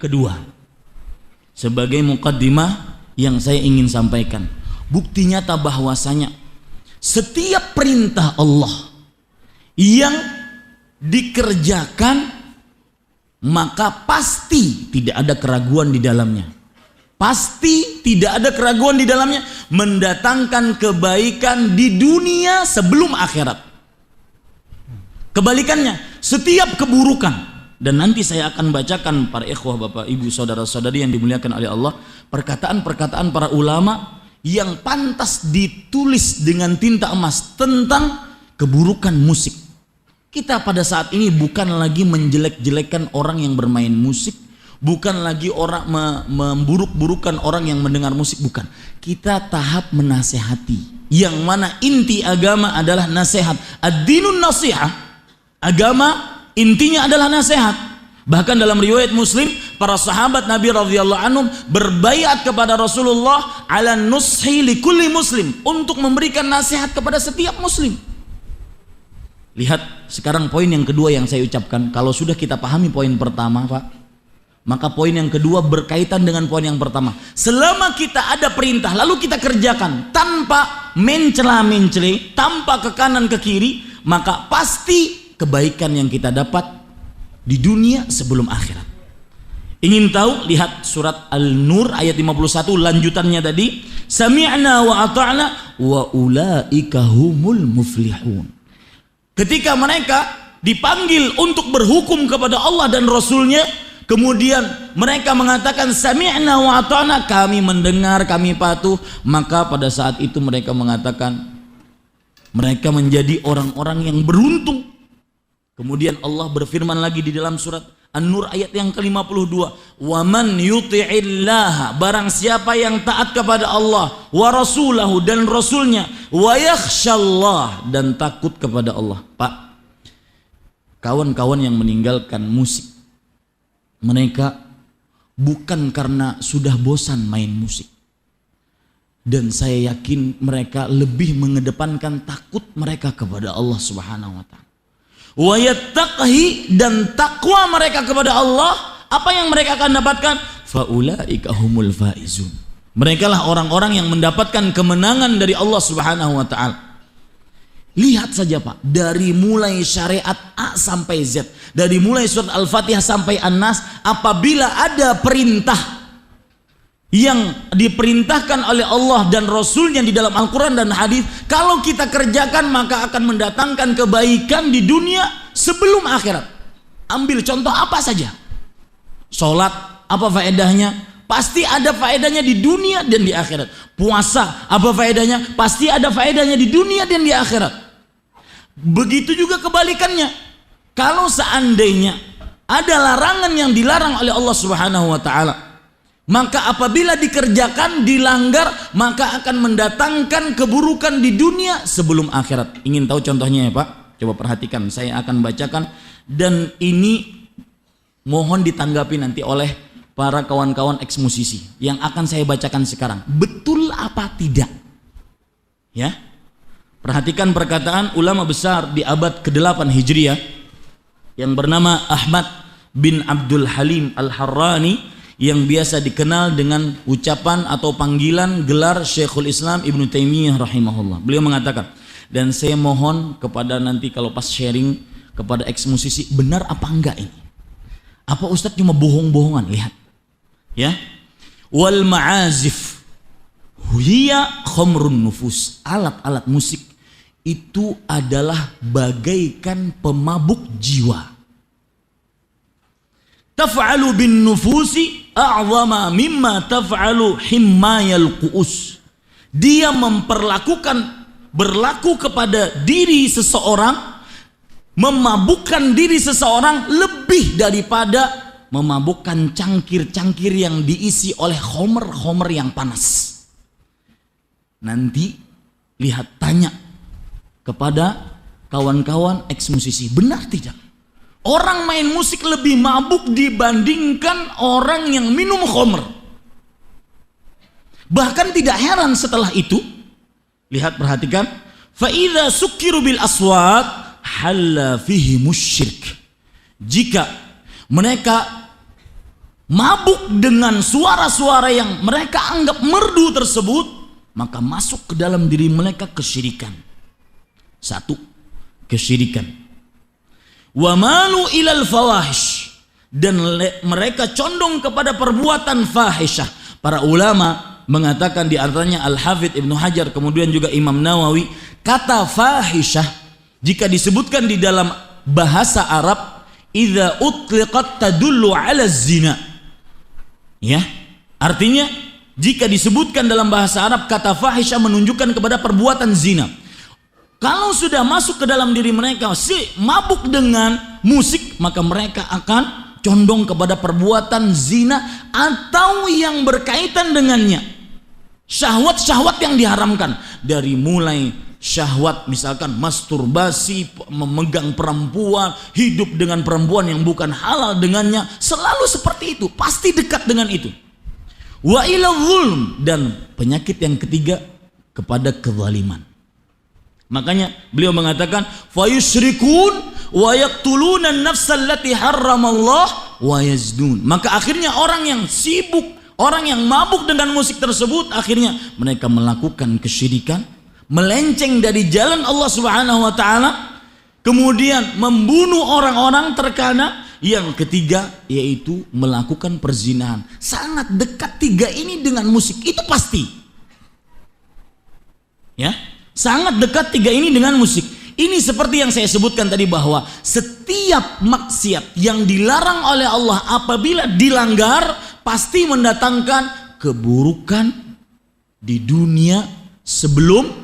kedua, sebagai muqaddimah yang saya ingin sampaikan, bukti nyata bahwasanya setiap perintah Allah yang dikerjakan maka pasti tidak ada keraguan di dalamnya. Pasti tidak ada keraguan di dalamnya, mendatangkan kebaikan di dunia sebelum akhirat. Kebalikannya, setiap keburukan, dan nanti saya akan bacakan para ikhwah, bapak, ibu, saudara-saudari yang dimuliakan oleh Allah, perkataan-perkataan para ulama yang pantas ditulis dengan tinta emas tentang keburukan musik. Kita pada saat ini bukan lagi menjelek-jelekan orang yang bermain musik, bukan lagi orang memburuk-burukan orang yang mendengar musik, bukan. Kita tahap menasehati, yang mana inti agama adalah nasihat. Ad-dinun nasihah, agama intinya adalah nasihat. Bahkan dalam riwayat Muslim, para sahabat Nabi radhiyallahu anhum berbaiat kepada Rasulullah ala nushi li kulli muslim, untuk memberikan nasihat kepada setiap muslim. Lihat sekarang poin yang kedua yang saya ucapkan. Kalau sudah kita pahami poin pertama, Pak, maka poin yang kedua berkaitan dengan poin yang pertama. Selama kita ada perintah lalu kita kerjakan tanpa mencela-mencela, tanpa ke kanan ke kiri, maka pasti kebaikan yang kita dapat di dunia sebelum akhirat. Ingin tahu? Lihat surat Al-Nur ayat 51 lanjutannya tadi. Sami'na wa ata'na wa ulaika humul muflihun. Ketika mereka dipanggil untuk berhukum kepada Allah dan Rasulnya, kemudian mereka mengatakan sami'na wa ata'na, kami mendengar, kami patuh, maka pada saat itu mereka mengatakan mereka menjadi orang-orang yang beruntung. Kemudian Allah berfirman lagi di dalam surat An-Nur ayat yang ke-52, wa man yuti'illah, barang siapa yang taat kepada Allah wa rasulahu, dan rasulnya, wa yakhshallah, dan takut kepada Allah. Pak, kawan-kawan yang meninggalkan musik, mereka bukan karena sudah bosan main musik, dan saya yakin mereka lebih mengedepankan takut mereka kepada Allah Subhanahu wa ta'ala. Wa yattaqhi, dan takwa mereka kepada Allah, apa yang mereka akan dapatkan? Faulaika humul faizun. Mereka lah orang-orang yang mendapatkan kemenangan dari Allah Subhanahu wa ta'ala. Lihat saja Pak, dari mulai syariat A sampai Z, dari mulai surat Al-Fatihah sampai An-Nas, apabila ada perintah yang diperintahkan oleh Allah dan Rasulnya di dalam Al-Quran dan hadis, kalau kita kerjakan maka akan mendatangkan kebaikan di dunia sebelum akhirat. Ambil contoh apa saja. Sholat, apa faedahnya? Pasti ada faedahnya di dunia dan di akhirat. Puasa, apa faedahnya? Pasti ada faedahnya di dunia dan di akhirat. Begitu juga kebalikannya. Kalau seandainya ada larangan yang dilarang oleh Allah Subhanahu wa ta'ala, maka apabila dikerjakan, dilanggar, maka akan mendatangkan keburukan di dunia sebelum akhirat. Ingin tahu contohnya ya Pak? Coba perhatikan, saya akan bacakan, dan ini mohon ditanggapi nanti oleh para kawan-kawan ex musisi yang akan saya bacakan sekarang. Betul apa tidak? Ya, perhatikan perkataan ulama besar di abad ke-8 Hijriah yang bernama Ahmad bin Abdul Halim Al-Harrani, yang biasa dikenal dengan ucapan atau panggilan gelar Syekhul Islam Ibnu Taimiyah rahimahullah. Beliau mengatakan, dan saya mohon kepada nanti kalau pas sharing kepada ex musisi, benar apa enggak ini? Apa Ustadz cuma bohong-bohongan? Lihat ya. Wal ma'azif hiya khamrun nufus. Alat-alat musik itu adalah bagaikan pemabuk jiwa. Taf'alu bin nufusi a'zama mimma taf'alu himmayal qu'us. Dia berlaku kepada diri seseorang, memabukkan diri seseorang lebih daripada memabukkan cangkir-cangkir yang diisi oleh homer yang panas. Nanti lihat, tanya kepada kawan-kawan ex musisi, benar tidak? Orang main musik lebih mabuk dibandingkan orang yang minum khamr. Bahkan tidak heran setelah itu, lihat, perhatikan, fa idza sukkiru bil aswat halla fihi musyrik. Jika mereka mabuk dengan suara-suara yang mereka anggap merdu tersebut, maka masuk ke dalam diri mereka kesyirikan. Satu, kesyirikan. Wa malu ilal fawahish, dan mereka condong kepada perbuatan fahisyah. Para ulama mengatakan, di antaranya Al-Hafidz Ibnu Hajar, kemudian juga Imam Nawawi, kata fahisyah jika disebutkan di dalam bahasa Arab, idza utliqat tadullu ala zina. Ya, artinya jika disebutkan dalam bahasa Arab kata fahisyah menunjukkan kepada perbuatan zina. Kalau sudah masuk ke dalam diri mereka si mabuk dengan musik, maka mereka akan condong kepada perbuatan zina atau yang berkaitan dengannya. Syahwat-syahwat yang diharamkan, dari mulai syahwat misalkan masturbasi, memegang perempuan, hidup dengan perempuan yang bukan halal dengannya, selalu seperti itu, pasti dekat dengan itu. Wa ila zulm, dan penyakit yang ketiga kepada kezaliman. Makanya beliau mengatakan fayusyrikun wa yaqtuluna an-nafsal lati harramallah wa yazdun. Maka akhirnya orang yang sibuk, orang yang mabuk dengan musik tersebut, akhirnya mereka melakukan kesyirikan, melenceng dari jalan Allah Subhanahu wa taala, kemudian membunuh orang-orang terkadang. Yang ketiga yaitu melakukan perzinahan. Sangat dekat tiga ini dengan musik, itu pasti. Ya, sangat dekat tiga ini dengan musik. Ini seperti yang saya sebutkan tadi, bahwa setiap maksiat yang dilarang oleh Allah apabila dilanggar pasti mendatangkan keburukan di dunia sebelum